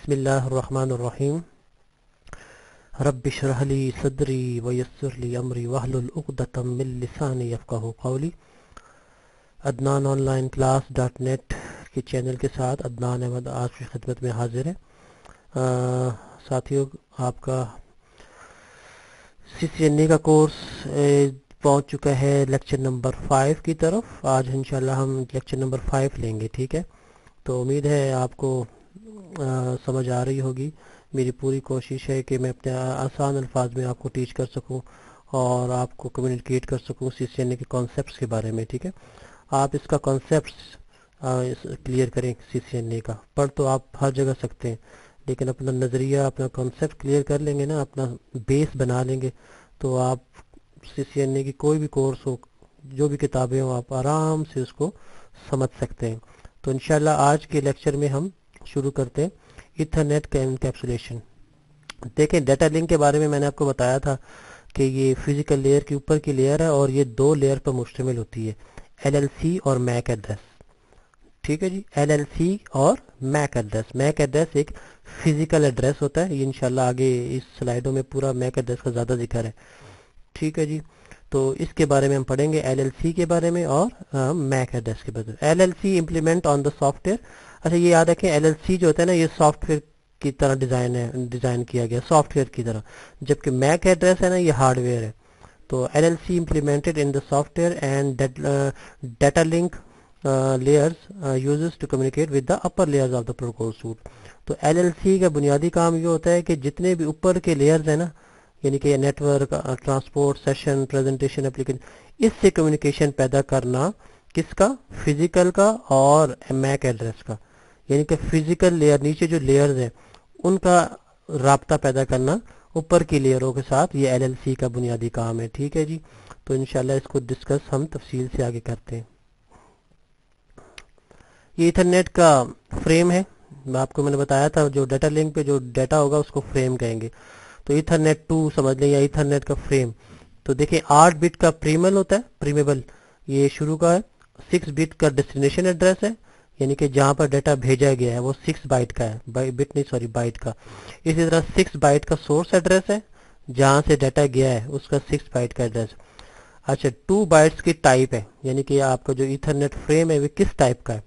बिस्मिल्लाहिर्रहमानिर्रहीम। रब्बि इश्रह ली सदरी व यस्सिर ली अमरी वहलुल उक़दतम मिन लिसानी यफ़क़हू क़ौली। अदनान ऑनलाइन क्लास .net के चैनल के साथ अदनान अहमद आज की खिदमत में हाजिर है। साथियों, आपका CCNA का कोर्स पहुंच चुका है लेक्चर नंबर 5 की तरफ। आज इंशाल्लाह हम लेक्चर नंबर 5 लेंगे। ठीक है, तो उम्मीद है आपको समझ आ रही होगी। मेरी पूरी कोशिश है कि मैं अपने आसान अल्फाज में आपको टीच कर सकूं और आपको कम्युनिकेट कर सकूं CCNA के कॉन्सेप्ट्स के बारे में। ठीक है, आप इसका कॉन्सेप्ट्स क्लियर करें। CCNA का पढ़ तो आप हर जगह सकते हैं, लेकिन अपना नज़रिया, अपना कॉन्सेप्ट क्लियर कर लेंगे ना, अपना बेस बना लेंगे, तो आप CCNA की कोई भी कोर्स हो, जो भी किताबें हो, आप आराम से उसको समझ सकते हैं। तो इंशाल्लाह आज के लेक्चर में हम शुरू करते हैं ईथरनेट का एनकैप्सुलेशन। देखें, डाटा लिंक के बारे में मैंने आपको बताया था कि ये फिजिकल लेयर के ऊपर की लेयर है और ये दो लेयर पर मुश्तमिल होती है, LLC और मैक एड्रेस। ठीक है जी, LLC और मैक एड्रेस। मैक एड्रेस एक फिजिकल एड्रेस होता है। ये इंशाल्लाह आगे इस स्लाइडों में पूरा मैक एड्रेस का ज़्यादा जिक्र है। ठीक है जी, तो इसके बारे में हम पढ़ेंगे, LLC के बारे में और मैक एड्रेस के बारे में। LLC implement on the software. अच्छा, ये याद रखें, LLC जो होता है ना, ये सॉफ्टवेयर की तरह डिज़ाइन किया गया, सॉफ्टवेयर की तरह, जबकि मैक एड्रेस है ना, ये हार्डवेयर है। तो LLC implemented in the software and data link layers uses to communicate with the upper layers of the protocol suite। तो LLC का बुनियादी काम ये होता है कि जितने भी ऊपर के लेयर्स हैं ना, यानी कि network, transport, session, presentation, application, इससे कम्युनिकेशन पैदा करना, किसका? फिजिकल का और मैक एड्रेस का। यानी कि फिजिकल लेयर, नीचे जो लेयर्स हैं उनका राब्ता पैदा करना ऊपर की लेयरों के साथ, ये LLC का बुनियादी काम है। ठीक है जी, तो इंशाल्लाह इसको डिस्कस हम तफसील से आगे करते हैं। ये इथरनेट का फ्रेम है। मैंने बताया था, जो डाटा लिंक पे जो डाटा होगा उसको फ्रेम कहेंगे। तो इथरनेट 2 समझ लें, या इथरनेट का फ्रेम। तो देखिए, 8 बिट का प्रीमेबल होता है, प्रीमेबल ये शुरू का है। 6 बिट का डेस्टिनेशन एड्रेस है, यानी कि जहाँ पर डाटा भेजा गया है वो 6 बाइट का है, बिट नहीं, सॉरी, बाइट का। इसी तरह 6 बाइट का सोर्स एड्रेस है, जहाँ से डाटा गया है उसका 6 बाइट का एड्रेस। अच्छा, 2 बाइट्स की टाइप है, यानी कि आपका जो इथरनेट फ्रेम है वो किस टाइप का है।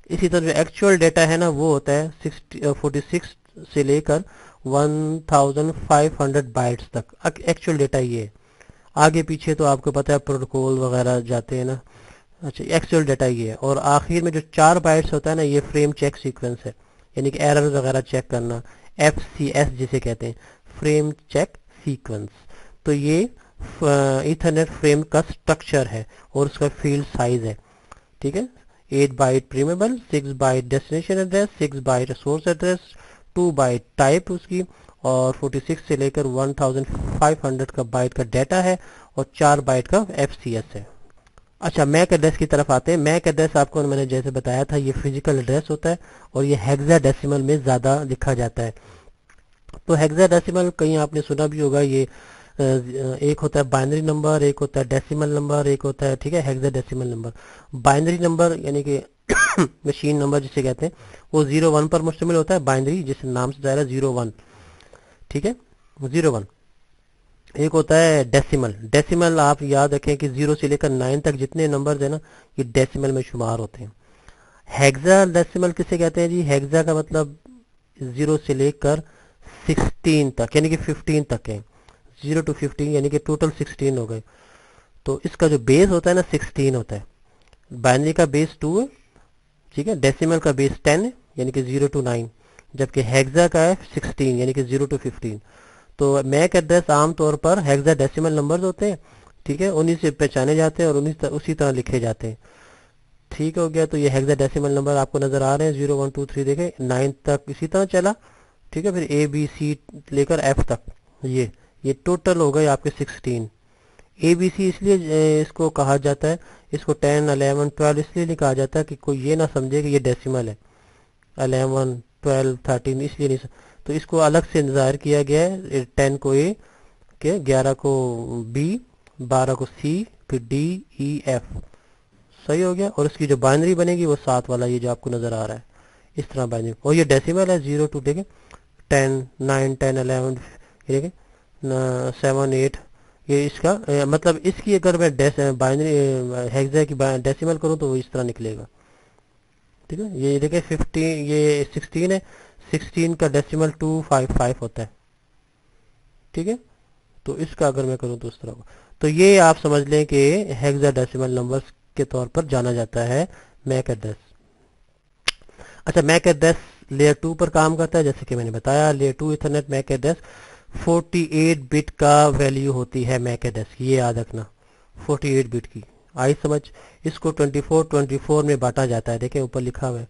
इसी तरह जो एक्चुअल डेटा है ना, वो होता है 46 से लेकर 1500 बाइट्स तक। एक्चुअल डेटा ये है। आगे पीछे तो आपको पता है प्रोटोकॉल वगैरह जाते हैं ना। अच्छा, एक्चुअल डेटा ये है। और आखिर में जो 4 बाइट्स होता है ना, ये फ्रेम चेक सीक्वेंस है, यानी कि एरर वगैरह चेक करना, FCS जिसे कहते हैं, फ्रेम चेक सीक्वेंस। तो ये इथरनेट फ्रेम का स्ट्रक्चर है और उसका फील्ड साइज है। ठीक है, 8 byte preamble, 6 byte destination address, 6 byte source address, 2 byte type उसकी, और 46 से लेकर 1500 का बाइट का डाटा है, और 4 बाइट का FCS है। अच्छा, मैक एड्रेस की तरफ आते हैं। मैक एड्रेस आपको मैंने जैसे बताया था, ये फिजिकल एड्रेस होता है और ये हेक्साडेसिमल में ज़्यादा लिखा जाता है। तो हेक्साडेसिमल कहीं आपने सुना भी होगा। ये एक होता है बाइनरी नंबर, एक होता है डेसिमल नंबर, एक होता है, ठीक है, हेक्साडेसिमल नंबर। बाइनरी नंबर यानी कि मशीन नंबर जिसे कहते हैं, वो 0-1 पर मुश्तमिल होता है। बाइनरी जिस नाम से ज़ाहिर है 0-1, ठीक है, 0-1। एक होता है डेसिमल। डेसिमल आप याद रखें कि 0 से लेकर 9 तक जितने नंबर है ना, ये डेसिमल में शुमार होते हैं। हेक्सा डेसिमल किसे कहते हैं जी? हेक्सा का मतलब 0 से लेकर 16 तक, यानी कि 15 तक है। 0 to 15 यानी कि टोटल 16 हो गए। तो इसका जो बेस होता है ना, 16 होता है। बाइनरी का बेस 2 है, ठीक है। डेसिमल का बेस 10 है, यानी कि 0 to 9, जबकि हेक्सा का है 16, यानी कि 0 to 15। तो मैक एड्रेस आमतौर पर हेक्सा डेसिमल नंबर्स होते हैं, ठीक है, उन्हीं से पहचाने जाते हैं और उसी तरह लिखे जाते हैं। ठीक हो गया। तो ये हेक्सा डेसिमल नंबर आपको नजर आ रहे हैं, 0 1 2 3, देखें 9 तक इसी तरह चला, ठीक है। फिर ABC लेकर F तक, ये टोटल हो गए आपके 16। ABC इसलिए इसको कहा जाता है, इसको 10, 11, 12 इसलिए नहीं कहा जाता कि कोई ये ना समझे कि ये डेसिमल है। 11, 12, 13 इसलिए नहीं तो इसको अलग से ज़ाहिर किया गया है। 10 को A के, 11 को B, 12 को C, फिर D, E, F। सही हो गया। और इसकी जो बाइनरी बनेगी वो 7 वाला, ये जो आपको नज़र आ रहा है, इस तरह बाइनरी, और ये डेसिमल है 0 टू देखें 10 9 10 11, ये देखें 7 8, ये इसका मतलब इसकी अगर मैं बाइनरी हेक्सा की डेसिमल करूँ तो वो इस तरह निकलेगा। ठीक है, ये देखें 15, ये 16 है, 16 का डेसिमल 255 होता है। ठीक है, तो इसका अगर मैं करूँ तो इस तरह, तो ये आप समझ लें कि हेक्साडेसिमल नंबर्स के तौर पर जाना जाता है मैक एड्रेस। अच्छा, मैक एड्रेस लेयर 2 पर काम करता है, जैसे कि मैंने बताया layer 2 Ethernet MAC address 48 bit का वैल्यू होती है मैक एड्रेस की, ये याद रखना 48 बिट की। आई समझ, इसको 24 में बांटा जाता है, देखें ऊपर लिखा हुआ है।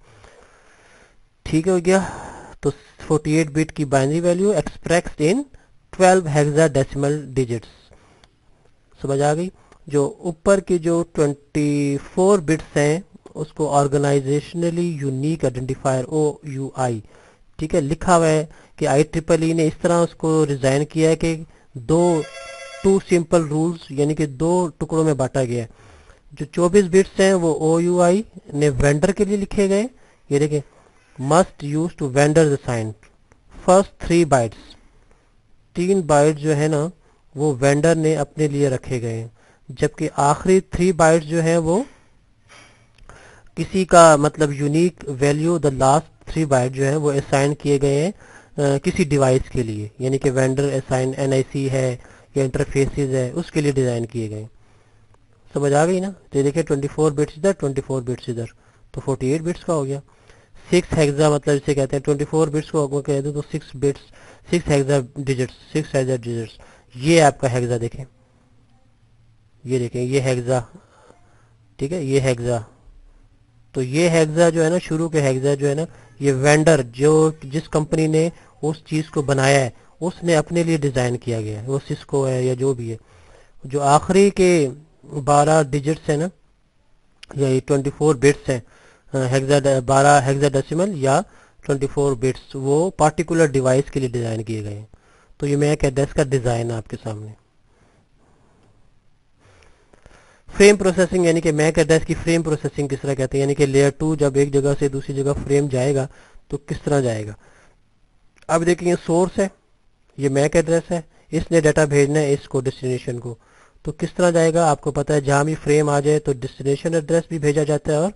ठीक हो गया, तो 48 बिट की binary value expressed in 12 hexadecimal digits, समझ आ गई। जो ऊपर की जो 24 बिट्स हैं उसको ऑर्गेनाइजेशनली यूनिक आइडेंटिफायर OUI, ठीक है, लिखा हुआ है कि IEEE ने इस तरह उसको डिजाइन किया है कि टू सिंपल रूल्स यानी कि 2 टुकड़ों में बांटा गया है। जो 24 बिट्स हैं वो OUI ने वेंडर के लिए लिखे गए, ये देखें must use to vendor assign first 3 bytes, 3 byte जो है ना वो वेंडर ने अपने लिए रखे गए हैं, जबकि आखिरी 3 बाइट्स जो है वो किसी का मतलब unique value the last 3 byte जो है वो असाइन किए गए हैं किसी डिवाइस के लिए, यानी कि वेंडर असाइन NIC है या इंटरफेसेस है उसके लिए डिजाइन किए गए। समझ आ गई ना। तो देखिए 24 बिट्स इधर 24 बिट्स इधर, तो 48 बिट्स का हो गया। 6 हेक्सा मतलब इसे कहते हैं 24 बिट्स को अगर कह दो तो 6 bits 6 hexa digits 6 hexa digits. ये आपका हेक्सा देखें, ये देखें ये हेक्सा, ठीक है ये हेक्सा। तो ये हेक्सा जो है ना शुरू के हेक्सा जो है ना ये वेंडर जो जिस कंपनी ने उस चीज को बनाया है उसने अपने लिए डिजाइन किया गया है, वो सिस्को है या जो भी है। जो आखिरी के 12 डिजिट्स है ना या ये 24 बिट्स हैं, हेक्सा 12 हेक्साडेसिमल या 24 बिट्स वो पार्टिकुलर डिवाइस के लिए डिजाइन किए गए हैं। तो ये मैक एड्रेस का डिजाइन है आपके सामने। फ्रेम प्रोसेसिंग यानी कि मैक एड्रेस की फ्रेम प्रोसेसिंग किस तरह कहते हैं, यानी कि लेयर 2 जब एक जगह से दूसरी जगह फ्रेम जाएगा तो किस तरह जाएगा। अब देखिए सोर्स है, ये मैक एड्रेस है, इसने डाटा भेजना है इसको डेस्टिनेशन को, तो किस तरह जाएगा आपको पता है। जहां भी फ्रेम आ जाए तो डेस्टिनेशन एड्रेस भी भेजा जाता है और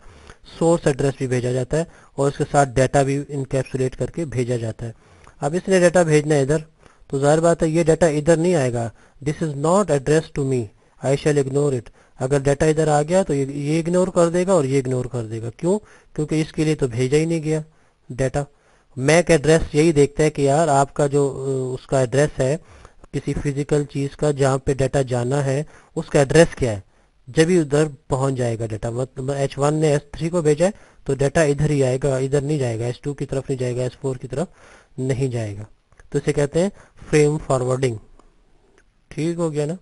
सोर्स एड्रेस भी भेजा जाता है और उसके साथ डाटा भी इनकैप्सुलेट करके भेजा जाता है। अब इसने डाटा भेजना है इधर, तो जाहिर बात है ये डाटा इधर नहीं आएगा, this is not address to me I shall ignore it. अगर डाटा इधर आ गया तो ये इग्नोर कर देगा और ये इग्नोर कर देगा, क्यों, क्योंकि इसके लिए तो भेजा ही नहीं गया डाटा। मैक एड्रेस यही देखता है कि यार आपका जो उसका एड्रेस है किसी फिजिकल चीज का जहाँ पे डाटा जाना है उसका एड्रेस क्या है, जब ही उधर पहुंच जाएगा डाटा। मतलब H1 ने S3 को भेजा है तो डाटा इधर ही आएगा, इधर नहीं जाएगा, S2 की तरफ नहीं जाएगा, S4 की तरफ नहीं जाएगा। तो इसे कहते हैं फ्रेम फॉरवर्डिंग। ठीक हो गया ना।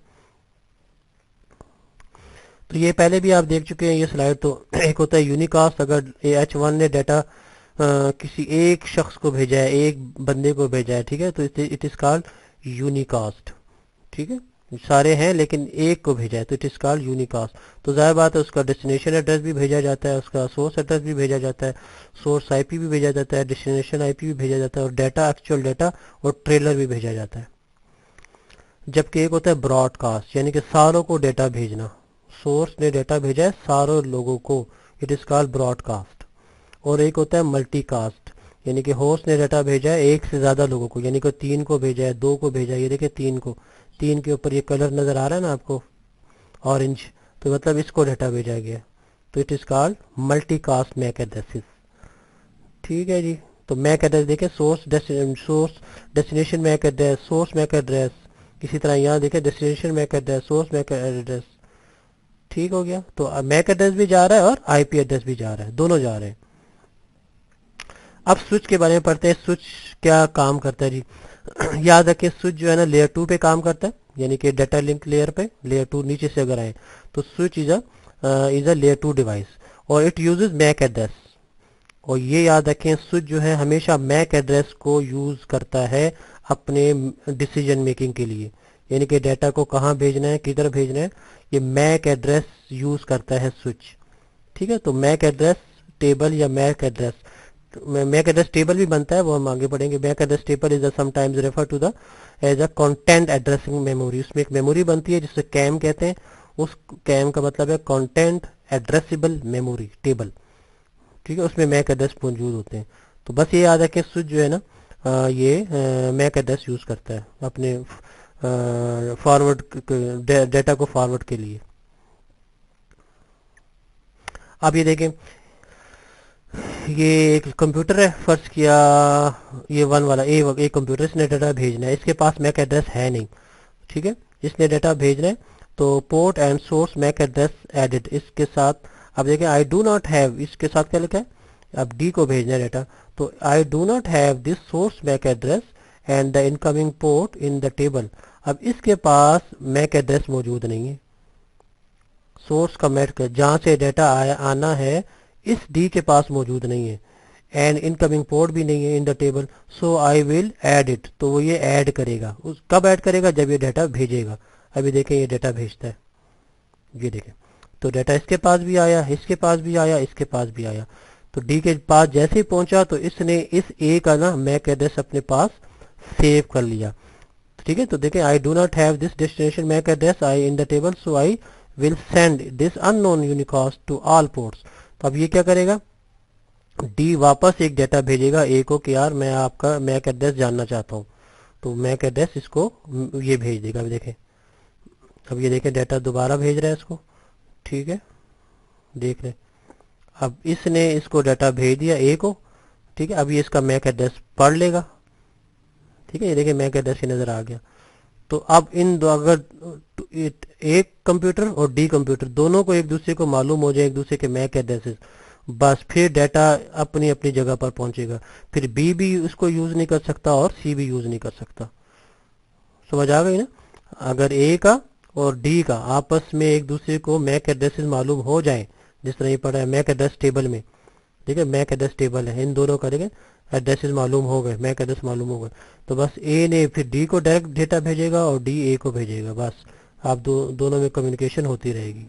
तो ये पहले भी आप देख चुके हैं ये स्लाइड। तो एक होता है यूनिकास्ट, अगर H1 ने डाटा किसी एक शख्स को भेजा है, एक बंदे को भेजा है, ठीक है, तो इट इज कॉल्ड यूनिकास्ट। ठीक है, सारे हैं लेकिन एक को भेजा है तो इट इज कॉल्ड यूनिकास्ट। तो जाहिर बात है उसका डेस्टिनेशन एड्रेस भी भेजा जाता है, उसका सोर्स एड्रेस भी भेजा जाता है, सोर्स IP भी भेजा जाता है, डेस्टिनेशन IP भी भेजा जाता है और डाटा एक्चुअल डाटा और ट्रेलर भी भेजा जाता है। जबकि एक होता है ब्रॉडकास्ट यानी कि सारों को डाटा भेजना, सोर्स ने डाटा भेजा है सारों लोगों को, इट इज कॉल्ड ब्रॉडकास्ट। और एक होता है मल्टीकास्ट यानी कि होस्ट ने डाटा भेजा है एक से ज्यादा लोगों को, यानी कि 3 को भेजा है, 2 को भेजा है, ये देखिए 3 को, 3 के ऊपर ये कलर नजर आ रहा है ना आपको ऑरेंज, तो मतलब इसको डाटा भेजा गया, तो it is called multicast MAC addresses. ठीक है जी। तो मैक एड्रेस देखें source destination MAC address, source MAC address, इसी तरह यहाँ देखें destination MAC address, source MAC address. ठीक हो गया। तो मैक एड्रेस भी जा रहा है और IP एड्रेस भी जा रहा है, दोनों जा रहे हैं। अब स्विच के बारे में पढ़ते हैं, स्विच क्या काम करता है जी। याद रखें स्विच जो है ना लेयर 2 पे काम करता है, यानी कि डाटा लिंक लेयर पे, लेयर 2 नीचे से अगर आए तो switch is a layer 2 device और इट यूजेस मैक एड्रेस। और ये याद रखें स्विच जो है हमेशा मैक एड्रेस को यूज करता है अपने डिसीजन मेकिंग के लिए, यानी कि डाटा को कहाँ भेजना है किधर भेजना है ये मैक एड्रेस यूज करता है स्विच। ठीक है, तो मैक एड्रेस टेबल या MAC address MAC address table भी बनता है, वो हम आगे पढ़ेंगे। MAC address table is sometimes refer to the as a content addressing memory. उसमें एक मेमोरी बनती है जिसे कैम कहते हैं। उस कैम का मतलब है कंटेंट एड्रेसिबल मेमोरी टेबल, ठीक है। उसमें मैक एड्रेस मौजूद होते हैं। तो बस ये याद रखें, स्विच जो है ना ये मैक एड्रेस यूज करता है अपने फॉरवर्ड डेटा को फॉरवर्ड के लिए। अब ये देखें, ये एक कंप्यूटर है, फर्ज किया ये वन वाला ए कंप्यूटर, इसने डाटा भेजना है, इसके पास मैक एड्रेस है नहीं, ठीक है। इसने डाटा भेजना है तो port and source MAC address added इसके साथ। अब देखें आई डू नॉट हैव, इसके साथ क्या लिखा है, अब डी को भेजना है डाटा, तो I do not have this source MAC address and the incoming port in the table. अब इसके पास मैक एड्रेस मौजूद नहीं है, सोर्स का मैक जहाँ से डाटा आना है इस डी के पास मौजूद नहीं है, एंड इनकमिंग पोर्ट भी नहीं है इन the table, so I will add it. तो वो ये ऐड करेगा, उस कब ऐड करेगा, जब ये डाटा भेजेगा। अभी देखें ये डाटा भेजता है, ये देखें, तो डाटा इसके पास भी आया, इसके पास भी आया, इसके पास भी आया। तो डी के पास जैसे ही पहुंचा तो इसने इस ए का ना मैक एड्रेस अपने पास सेव कर लिया, ठीक है। तो देखें I do not have this destination MAC address I in the table, so I will send this unknown unicast to all ports. तो अब ये क्या करेगा, डी वापस एक डाटा भेजेगा ए को कि यार मैं आपका मैक एड्रेस जानना चाहता हूँ, तो मैक एड्रेस इसको ये भेज देगा। अब देखें, अब ये देखें डाटा दोबारा भेज रहा है इसको, ठीक है, देख रहे। अब इसने इसको डाटा भेज दिया ए को, ठीक है। अब ये इसका मैक एड्रेस पढ़ लेगा, ठीक है, ये देखिए मैक एड्रेस नजर आ गया। तो अब इन दो अगर एक कंप्यूटर और डी कंप्यूटर दोनों को एक दूसरे को मालूम हो जाए एक दूसरे के मैक एड्रेसेस, बस फिर डाटा अपनी अपनी जगह पर पहुंचेगा, फिर बी भी उसको यूज नहीं कर सकता और सी भी यूज नहीं कर सकता। समझ आ गई ना। अगर ए का और डी का आपस में एक दूसरे को मैक एड्रेसेस मालूम हो जाए, जिस तरह ये पढ़ा है मैक एड्रेस टेबल में, ठीक है, मैक एड्रेस टेबल है, इन दोनों का देखें एड्रेसेस मालूम हो गए, मैक एड्रेस मालूम हो गए, तो बस ए ने फिर डी को डायरेक्ट डेटा भेजेगा और डी ए को भेजेगा, बस आप दोनों में कम्युनिकेशन होती रहेगी।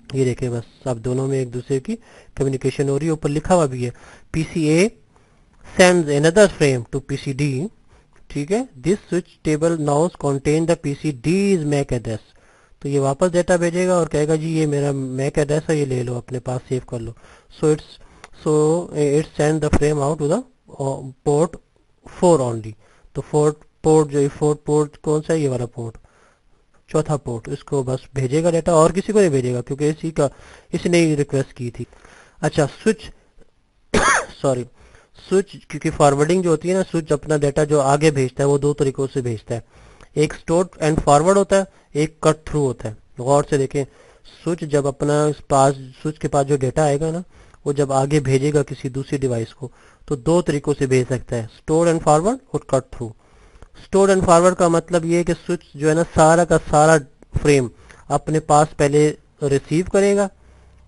ये देखें, बस अब दोनों में एक दूसरे की कम्युनिकेशन हो रही है। ऊपर लिखा हुआ भी है PC A sends another frame to PC D, ठीक है, this switch table now's contain the PC D's MAC address. तो ये वापस डेटा भेजेगा और कहेगा जी ये मेरा मैक एड्रेस है, ये ले लो अपने पास, सेव कर लो। So it's send the frame out to the port 4 only. तो फोर्थ पोर्ट कौन सा है, ये वाला पोर्ट, चौथा पोर्ट, इसको बस भेजेगा डाटा और किसी को नहीं भेजेगा क्योंकि इसने ही रिक्वेस्ट की थी। अच्छा स्विच सॉरी स्विच, क्योंकि फॉरवर्डिंग जो होती है ना, स्विच अपना डाटा जो आगे भेजता है वो दो तरीकों से भेजता है, एक स्टोर एंड फॉरवर्ड होता है, एक कट थ्रू होता है। गौर से देखें, स्विच जब अपना स्विच के पास जो डाटा आएगा ना, वो जब आगे भेजेगा किसी दूसरी डिवाइस को तो दो तरीकों से भेज सकता है, स्टोर एंड फॉरवर्ड और cut through. Store and forward का मतलब ये है कि स्विच जो है ना सारा का सारा फ्रेम अपने पास पहले रिसीव करेगा,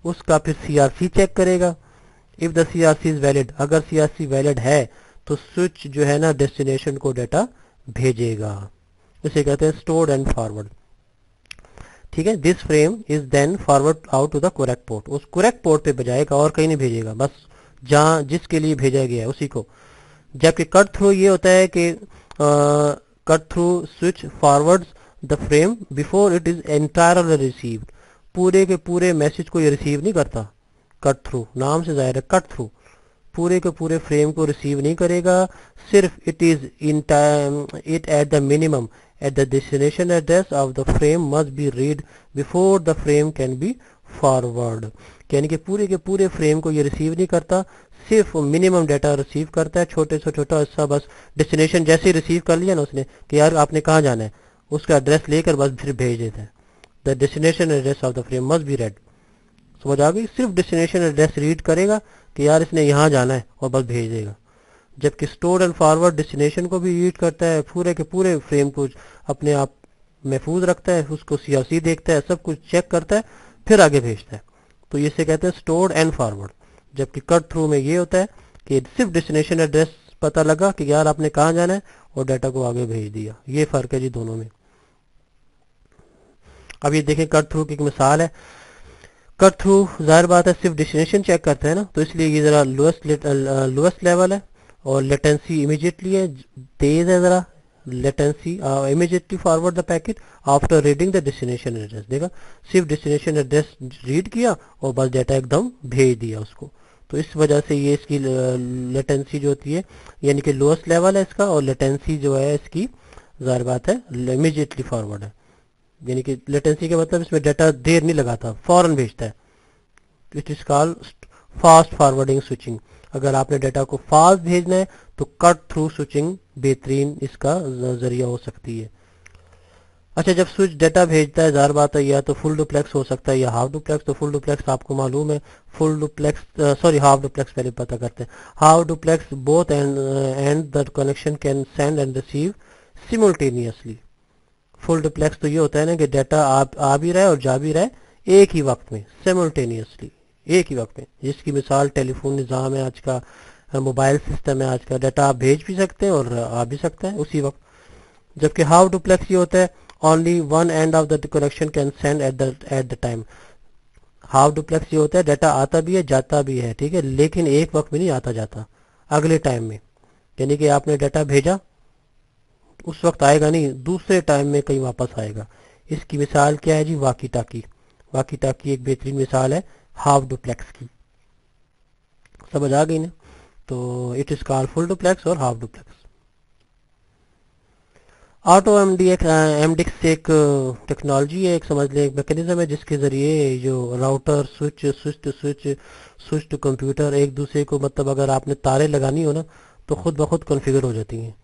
उसका फिर सीआरसी चेक करेगा, if the CRC is valid, अगर सीआरसी वैलिड है तो स्विच जो है ना डेस्टिनेशन को डाटा भेजेगा। इसे कहते हैं स्टोर एंड फॉरवर्ड, ठीक है। This frame is then forward out to the correct port, उस करेक्ट पोर्ट पे भेजाएगा और कहीं नहीं भेजेगा, बस जहां जिसके लिए भेजा गया है उसी को। जबकि कट थ्रू ये होता है कि cut through switch forwards the frame before it is entirely received, पूरे के पूरे मैसेज को ये रिसीव नहीं करता। कट थ्रू नाम से जाहिर है, कट थ्रू पूरे के पूरे फ्रेम को रिसीव नहीं करेगा, सिर्फ it is in time it at the minimum at the destination address of the frame must be read before the frame can be forward. यानी कि पूरे के पूरे फ्रेम को ये रिसीव नहीं करता, सिर्फ मिनिमम डाटा रिसीव करता है, छोटे से छोटा हिस्सा, बस डेस्टिनेशन जैसे ही रिसीव कर लिया ना उसने कि यार आपने कहाँ जाना है, उसका एड्रेस लेकर बस फिर भेज देता है। The destination address of the frame must be red. समझ आ गई, सिर्फ डेस्टिनेशन एड्रेस रीड करेगा कि यार इसने यहाँ जाना है और बस भेज देगा। जबकि स्टोर एंड फॉरवर्ड डेस्टिनेशन को भी रीड करता है, पूरे के पूरे फ्रेम को अपने आप महफूज रखता है, उसको सीआरसी देखता है, सब कुछ चेक करता है, फिर आगे भेजता है। तो इसे कहते हैं स्टोर एंड फॉरवर्ड। जबकि कट थ्रू में ये होता है कि सिर्फ डेस्टिनेशन एड्रेस पता लगा कि यार आपने कहाँ जाना है और डाटा को आगे भेज दिया। ये फर्क है जी दोनों में। अब ये देखें, कट थ्रू की एक मिसाल है, कट थ्रू जाहिर बात है सिर्फ डेस्टिनेशन चेक करते हैं ना, तो इसलिए ये ज़रा लोएस्ट लेवल है और लेटेंसी इमीडिएटली है, तेज़ है ज़रा latency. Immediately forward the packet after reading the destination address. देखा, सिर्फ डेस्टिनेशन एड्रेस रीड किया और बस डाटा एकदम भेज दिया उसको। तो इस वजह से ये इसकी लेटेंसी जो होती है यानी कि लोएस्ट लेवल है इसका, और लेटेंसी जो है इसकी जाहिर बात है इमीडिएटली फॉरवर्ड है। यानी कि लेटेंसी का मतलब इसमें डाटा देर नहीं लगाता, फौरन भेजता है। It is called fast forwarding switching. अगर आपने डाटा को फास्ट भेजना है तो कट थ्रू स्विचिंग बेहतरीन इसका जरिया हो सकती है। अच्छा, जब स्विच डाटा भेजता है जाहिर बात है या तो फुल डुप्लेक्स हो सकता है या हाफ डुप्लेक्स। तो फुल डुप्लेक्स आपको मालूम है, full duplex sorry half duplex पहले पता करते हैं। Half duplex both and the connection can send and receive simultaneously. Full duplex तो ये होता है ना कि डाटा आप आ भी रहा है और जा भी रहा है एक ही वक्त में, सिमुल्टेनियसली एक ही वक्त में। जिसकी मिसाल टेलीफोन निज़ाम है आज का, मोबाइल सिस्टम है आज का, डाटा आप भेज भी सकते हैं और आ भी सकता है उसी वक्त। जबकि हाफ डुप्लेक्स ये होता है only one end of the connection can send at the time. Half duplex ये होता है डाटा आता भी है जाता भी है, ठीक है, लेकिन एक वक्त में नहीं आता जाता, अगले टाइम में। यानी कि आपने डाटा भेजा उस वक्त आएगा नहीं, दूसरे टाइम में कहीं वापस आएगा। इसकी मिसाल क्या है जी, वाकी टाकी। वाकी टाकी एक बेहतरीन मिसाल है हाफ डुप्लेक्स की। समझ आ गई ना? तो it is called full duplex और हाफ डुप्लेक्स। ऑटो एमडिक्स एक टेक्नोलॉजी है, एक समझ लें एक मैकेनिज्म है जिसके जरिए जो राउटर स्विच टू कंप्यूटर एक दूसरे को, मतलब अगर आपने तारे लगानी हो ना तो खुद ब खुद कॉन्फ़िगर हो जाती हैं,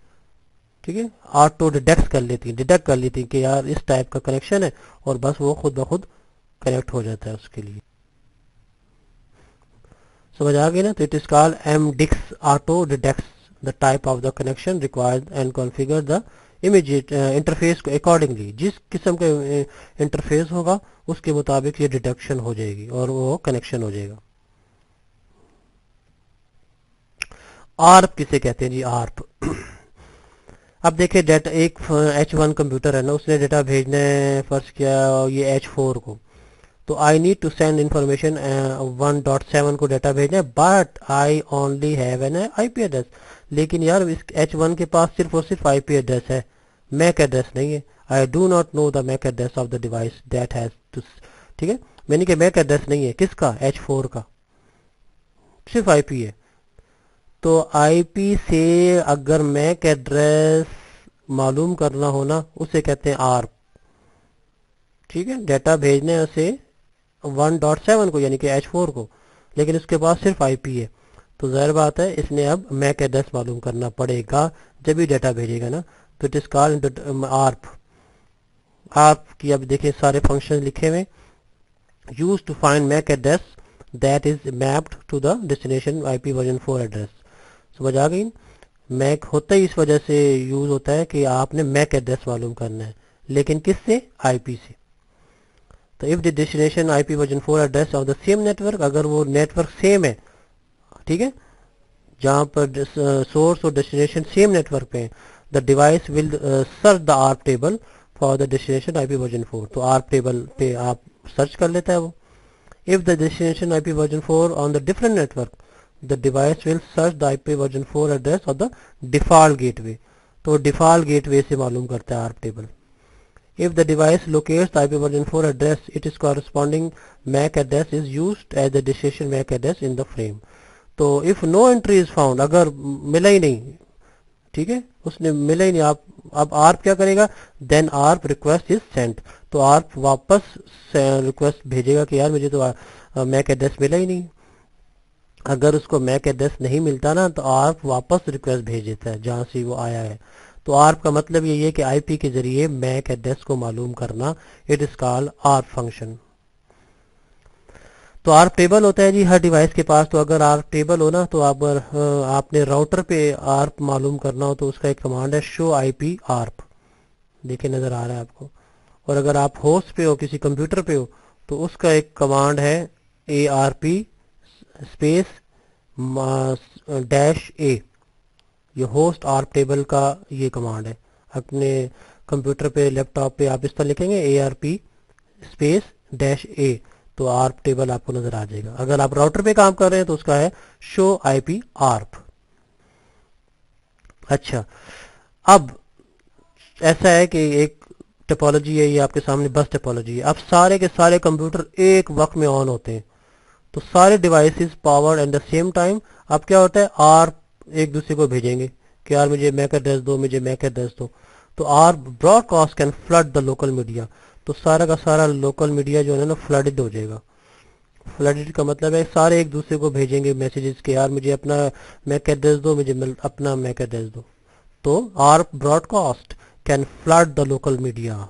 ठीक है, ऑटो डिटेक्ट कर लेती हैं कि यार इस टाइप का कनेक्शन है और बस वो खुद ब खुद कनेक्ट हो जाता है उसके लिए। समझ आ गई ना? तो it is called MDIX auto detects the type of the connection required and configure the immediate interface को अकॉर्डिंगली। जिस किस्म का इंटरफेस होगा उसके मुताबिक ये डिटेक्शन हो जाएगी और वो कनेक्शन हो जाएगा। आर्प किसे कहते हैं जी? आर्प। अब देखिए डाटा एक H1 कंप्यूटर है ना, उसने डाटा भेजना है फर्ज किया ये H4 को, तो I need to send information 1.7 को डाटा भेजना है, but I only have an IP address. लेकिन यार इस H1 के पास सिर्फ और सिर्फ आईपी एड्रेस है, मैक एड्रेस नहीं है। I do not know the MAC address of the device that has to, ठीक है, मैंने कि मैक एड्रेस नहीं है किसका, H4 का, सिर्फ आईपी है। तो आईपी से अगर मैक एड्रेस मालूम करना हो ना उसे कहते हैं आर्प, ठीक है। डाटा भेजने हैं उसे 1.7 को यानी कि H4 को, लेकिन उसके पास सिर्फ आईपी है, तो जाहिर बात है इसने अब मैक एड्रेस मालूम करना पड़ेगा जब भी डाटा भेजेगा ना। तो it is called ARP. ARP की अब देखिए सारे फंक्शन लिखे हुए, use to find MAC address that is mapped to the destination IP version 4 address. समझ आ गई? मैक होता ही इस वजह से यूज होता है कि आपने मैक एड्रेस मालूम करना है, लेकिन किससे? आईपी से। तो if the destination IP version 4 address of the same network, अगर वो नेटवर्क सेम है, ठीक है, जहां पर सोर्स और डेस्टिनेशन सेम नेटवर्क पे है, the device will search the ARP table for the destination IP version 4। तो आर्प टेबल पे आप सर्च कर लेता है वो। If the destination IP version 4 on the different network, the device will search the IP version 4 address of the default gateway. तो default gateway से मालूम करता है ARP table. If the device locates the IP version 4 address, its corresponding MAC address is used as the destination MAC address in the frame. तो if no entry is found, अगर मिला ही नहीं, ठीक है, उसने मिला ही नहीं, आप अब ARP क्या करेगा? Then ARP request is sent। तो ARP वापस रिक्वेस्ट भेजेगा कि यार मुझे तो MAC एड्रेस मिला ही नहीं। अगर उसको मैक एड्रेस नहीं मिलता ना तो आर्प वापस रिक्वेस्ट भेज देता है जहां से वो आया है। तो आर्प का मतलब यही है कि आईपी के जरिए मैक एड्रेस को मालूम करना। It is called ARP function. तो आर्प टेबल होता है जी हर डिवाइस के पास। तो अगर आर्प टेबल हो ना तो आपने राउटर पे आर्प मालूम करना हो तो उसका एक कमांड है शो आईपी आर्प। देखिए नजर आ रहा है आपको। और अगर आप होस्ट पे हो, किसी कंप्यूटर पे हो, तो उसका एक कमांड है ARP स्पेस -A। ये होस्ट आर्प टेबल का ये कमांड है। अपने कंप्यूटर पे लैपटॉप पे आप इस तरह लिखेंगे ARP स्पेस -A, तो आर्प टेबल आपको नजर आ जाएगा। अगर आप राउटर पे काम कर रहे हैं तो उसका है शो आईपी आर्प। अच्छा, अब ऐसा है कि एक टोपोलॉजी है, ये आपके सामने बस टोपोलॉजी है। अब सारे के सारे कंप्यूटर एक वक्त में ऑन होते हैं, तो सारे devices powered at the same time. अब क्या होता है, आर्प एक दूसरे को भेजेंगे कि यार मुझे मैक एड्रेस दो, मुझे मैक एड्रेस दो। तो ARP broadcast can flood the local media. तो सारा का सारा लोकल मीडिया जो है ना फ्लडेड हो जाएगा। फ्लडेड का मतलब है सारे एक दूसरे को भेजेंगे मैसेजेस के यार मुझे अपना मैक एड्रेस दो, मुझे अपना मैक एड्रेस दो। तो ARP broadcast can flood the local media.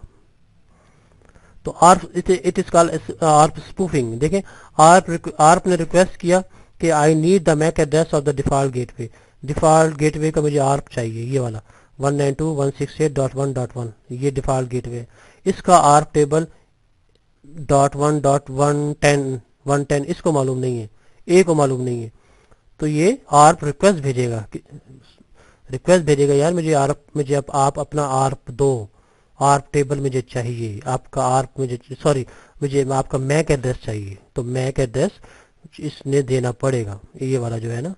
तो ARP it is called ARP spoofing. देखें, आर्प ने रिक्वेस्ट किया कि I need the MAC address of the default gateway. Default gateway का मुझे आर्प चाहिए, ये वाला 192.168.1.1, ये डिफॉल्ट गेटवे। इसका आर्प टेबल .1.110 इसको मालूम नहीं है, ए को मालूम नहीं है। तो ये आर्प रिक्वेस्ट भेजेगा यार मुझे आप अपना आर्प दो, आर्प टेबल मुझे चाहिए, आपका आर्प मुझे सॉरी मुझे आपका मैक एड्रेस चाहिए। तो मैक एड्रेस इसने देना पड़ेगा, ये वाला जो है ना,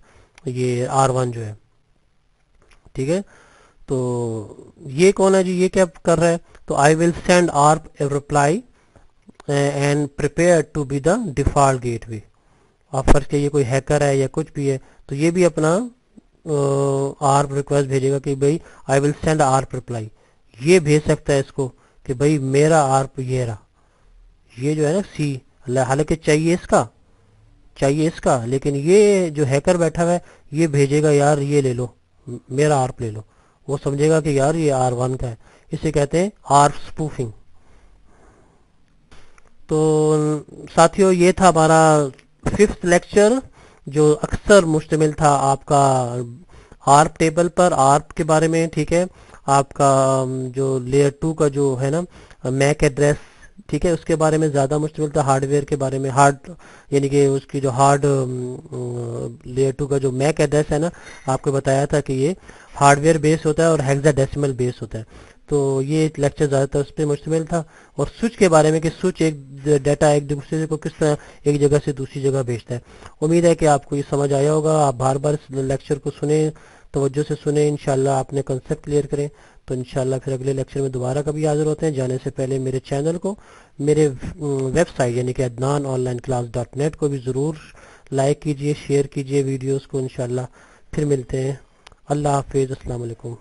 ये R1 जो है, ठीक है। तो ये कौन है जी, ये क्या कर रहा है, तो I will send ARP a reply and prepare to be the default gateway. आप फर्ज के ये कोई हैकर है या कुछ भी है, तो ये भी अपना आर्प रिक्वेस्ट भेजेगा कि भाई आई विल सेंड आर्प रिप्लाई। ये भेज सकता है इसको कि भाई मेरा आर्प ये रहा, ये जो है ना सी, हालांकि चाहिए इसका, लेकिन ये जो हैकर बैठा हुआ है ये भेजेगा यार ये ले लो, मेरा आर्प ले लो। वो समझेगा कि यार ये R1 का है, इसे कहते हैं आर्प स्पूफिंग। तो साथियों, ये था हमारा 5th लेक्चर, जो अक्सर मुश्तमिल था आपका आर्प टेबल पर, आर्प के बारे में, ठीक है। आपका जो लेयर 2 का जो है ना मैक एड्रेस, ठीक है, उसके बारे में ज़्यादा मुश्तमिल था। हार्डवेयर के बारे में, यानी कि उसकी जो लेयर 2 का जो मैक एड्रेस है ना, आपको बताया था कि ये हार्डवेयर बेस होता है और हेक्साडेसिमल बेस होता है। तो ये लेक्चर ज़्यादातर उस पर मुश्तमिल था। और स्विच के बारे में कि स्विच एक डाटा एक दूसरे को किस तरह एक जगह से दूसरी जगह भेजता है। उम्मीद है कि आपको ये समझ आया होगा। आप बार बार इस लेक्चर को सुने, तवज्जो से सुने, इंशाल्लाह आपने कंसेप्ट क्लियर करें। तो इंशाल्लाह फिर अगले लेक्चर में दोबारा कभी हाजिर होते हैं। जाने से पहले मेरे चैनल को, मेरे वेबसाइट यानी कि adnanonlineclass.net को भी ज़रूर लाइक कीजिए, शेयर कीजिए वीडियोस को। इंशाल्लाह फिर मिलते हैं। अल्लाह हाफिज़, अस्सलाम वालेकुम।